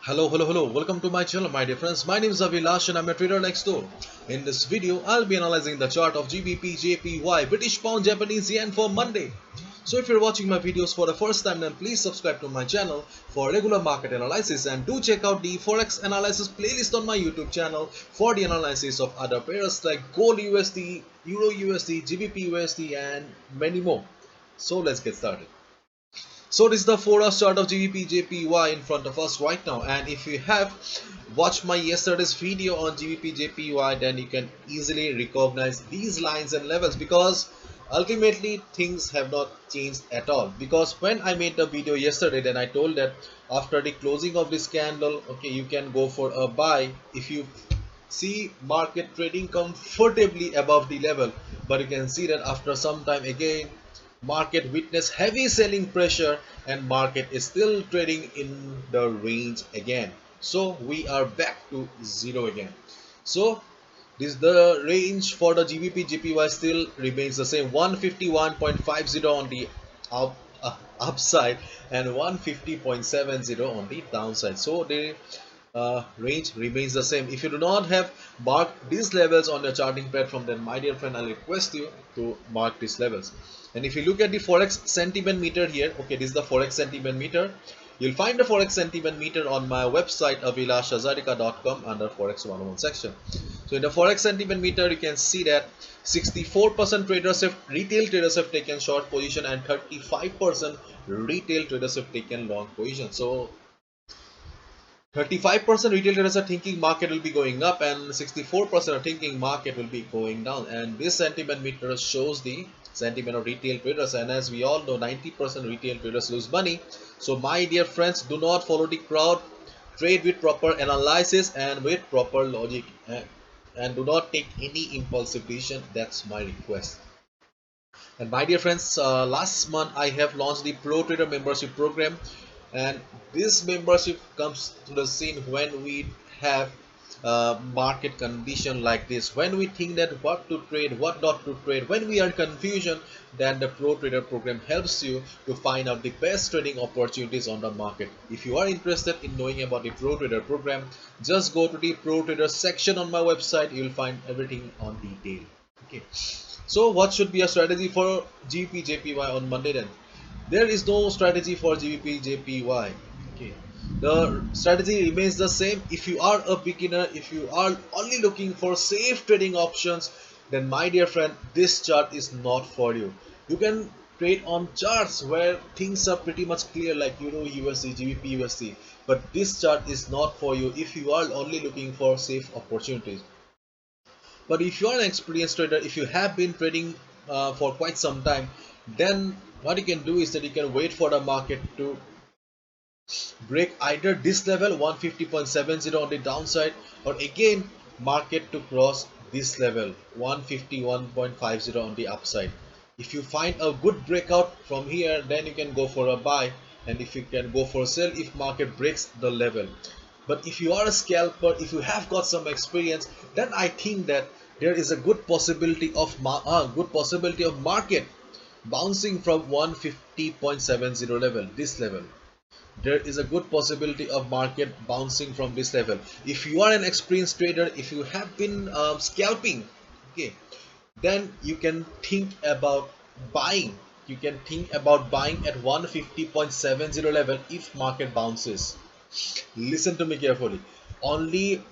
Hello. Welcome to my channel, my dear friends. My name is Avilash and I'm a trader next door. In this video, I'll be analyzing the chart of GBPJPY, British Pound Japanese Yen for Monday. So if you're watching my videos for the first time, then please subscribe to my channel for regular market analysis and do check out the Forex analysis playlist on my YouTube channel for the analysis of other pairs like Gold USD, Euro USD, GBP USD and many more. So let's get started. So this is the 4 hour chart of GBPJPY in front of us right now, and if you have watched my yesterday's video on GBPJPY, then you can easily recognize these lines and levels, because ultimately things have not changed at all. Because when I made the video yesterday, then I told that after the closing of this candle, okay, you can go for a buy if you see market trading comfortably above the level. But you can see that after some time again market witness heavy selling pressure and market is still trading in the range again. So we are back to zero again. So this the range for the GBP JPY still remains the same, 151.50 on the upside and 150.70 on the downside. So the range remains the same. If you do not have marked these levels on your charting platform, then my dear friend, I'll request you to mark these levels. And if you look at the Forex sentiment meter here, okay, this is the Forex sentiment meter. You'll find the Forex sentiment meter on my website avilashhazarika.com under Forex 101 section. So in the Forex sentiment meter, you can see that 64% retail traders have taken short position and 35% retail traders have taken long position. So 35% retail traders are thinking market will be going up and 64% are thinking market will be going down. And this sentiment meter shows the sentiment of retail traders, and as we all know, 90% retail traders lose money. So my dear friends, do not follow the crowd, trade with proper analysis and with proper logic, and do not take any impulsive decision. That's my request. And my dear friends, last month I have launched the Pro Trader membership program, and this membership comes to the scene when we have market condition like this, when we think that what to trade, what not to trade, when we are in confusion, then the Pro Trader program helps you to find out the best trading opportunities on the market. If you are interested in knowing about the Pro Trader program, just go to the Pro Trader section on my website. You will find everything on detail. Okay. So what should be a strategy for GBPJPY on Monday then? There is no strategy for GBPJPY. Okay. The strategy remains the same. If you are a beginner, if you are only looking for safe trading options, then my dear friend, this chart is not for you. You can trade on charts where things are pretty much clear like Euro USD, GBP USD, but this chart is not for you if you are only looking for safe opportunities. But if you are an experienced trader, if you have been trading for quite some time, then what you can do is that you can wait for the market to break either this level 150.70 on the downside, or again market to cross this level 151.50 on the upside. If you find a good breakout from here, then you can go for a buy, and if you can go for a sell if market breaks the level. But if you are a scalper, if you have got some experience, then I think that there is a good possibility of market bouncing from 150.70 level, this level. There is a good possibility of market bouncing from this level. If you are an experienced trader, if you have been scalping, okay, then you can think about buying. You can think about buying at 150.70 level if market bounces. Listen to me carefully. Only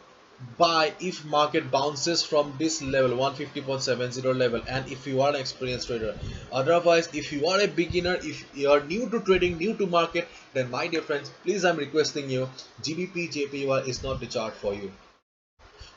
buy if market bounces from this level 150.70 level, and if you are an experienced trader. Otherwise, if you are a beginner, if you are new to trading, new to market, then my dear friends, please, I'm requesting you, GBP JPY is not the chart for you.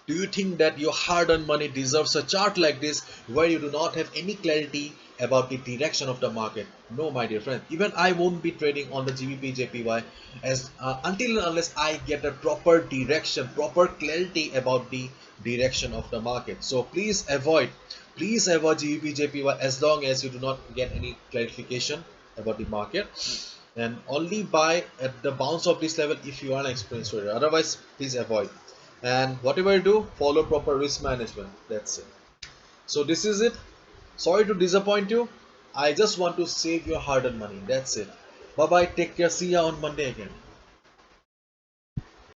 Do you think that your hard-earned money deserves a chart like this where you do not have any clarity about the direction of the market? No, my dear friend. Even I won't be trading on the GBP JPY as until and unless I get a proper direction, proper clarity about the direction of the market. So please avoid GBP JPY as long as you do not get any clarification about the market, and only buy at the bounce of this level if you are an experienced trader. Otherwise, please avoid. And whatever you do, follow proper risk management. That's it. So this is it. Sorry to disappoint you. I just want to save your hard-earned money. That's it. Bye bye. Take care. See ya on Monday again.